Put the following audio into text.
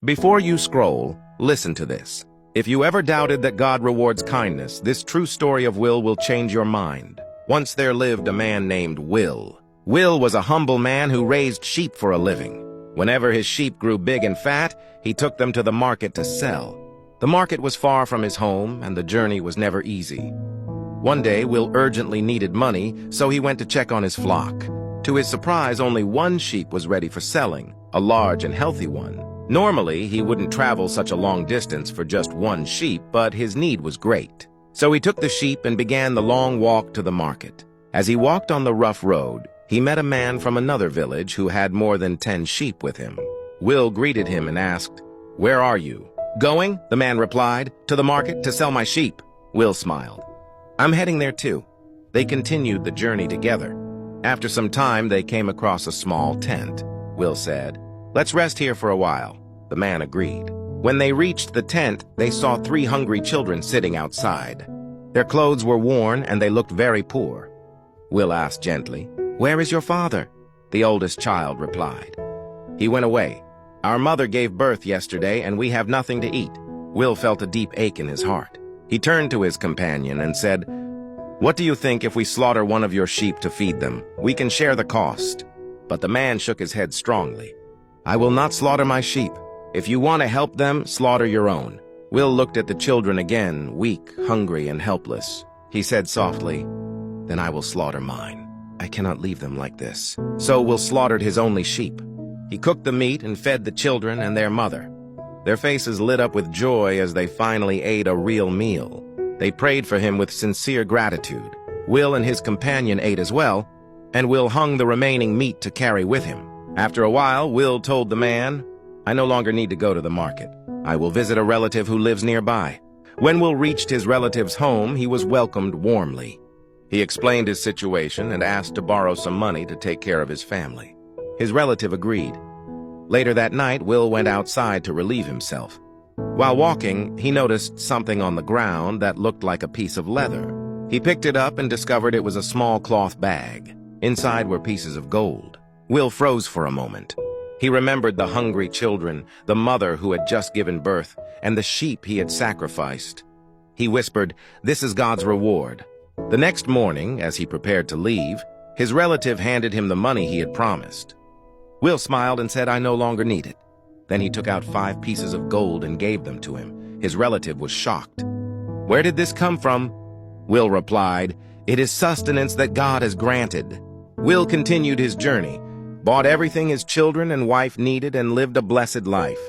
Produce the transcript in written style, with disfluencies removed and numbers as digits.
Before you scroll, listen to this. If you ever doubted that God rewards kindness, this true story of Will change your mind. Once there lived a man named Will. Will was a humble man who raised sheep for a living. Whenever his sheep grew big and fat, he took them to the market to sell. The market was far from his home, and the journey was never easy. One day, Will urgently needed money, so he went to check on his flock. To his surprise, only one sheep was ready for selling, a large and healthy one. Normally, he wouldn't travel such a long distance for just one sheep, but his need was great. So he took the sheep and began the long walk to the market. As he walked on the rough road, he met a man from another village who had more than 10 sheep with him. Will greeted him and asked, "Where are you?" "Going," the man replied, "to the market to sell my sheep." Will smiled. "I'm heading there too." They continued the journey together. After some time, they came across a small tent. Will said, "Let's rest here for a while." The man agreed. When they reached the tent, they saw 3 hungry children sitting outside. Their clothes were worn and they looked very poor. Will asked gently, "Where is your father?" The oldest child replied, "He went away. Our mother gave birth yesterday and we have nothing to eat." Will felt a deep ache in his heart. He turned to his companion and said, "What do you think if we slaughter one of your sheep to feed them? We can share the cost." But the man shook his head strongly. "I will not slaughter my sheep. If you want to help them, slaughter your own." Will looked at the children again, weak, hungry, and helpless. He said softly, "Then I will slaughter mine. I cannot leave them like this." So Will slaughtered his only sheep. He cooked the meat and fed the children and their mother. Their faces lit up with joy as they finally ate a real meal. They prayed for him with sincere gratitude. Will and his companion ate as well, and Will hung the remaining meat to carry with him. After a while, Will told the man, "I no longer need to go to the market. I will visit a relative who lives nearby." When Will reached his relative's home, he was welcomed warmly. He explained his situation and asked to borrow some money to take care of his family. His relative agreed. Later that night, Will went outside to relieve himself. While walking, he noticed something on the ground that looked like a piece of leather. He picked it up and discovered it was a small cloth bag. Inside were pieces of gold. Will froze for a moment. He remembered the hungry children, the mother who had just given birth, and the sheep he had sacrificed. He whispered, "This is God's reward." The next morning, as he prepared to leave, his relative handed him the money he had promised. Will smiled and said, "I no longer need it." Then he took out 5 pieces of gold and gave them to him. His relative was shocked. "Where did this come from?" Will replied, "It is sustenance that God has granted." Will continued his journey, bought everything his children and wife needed, and lived a blessed life.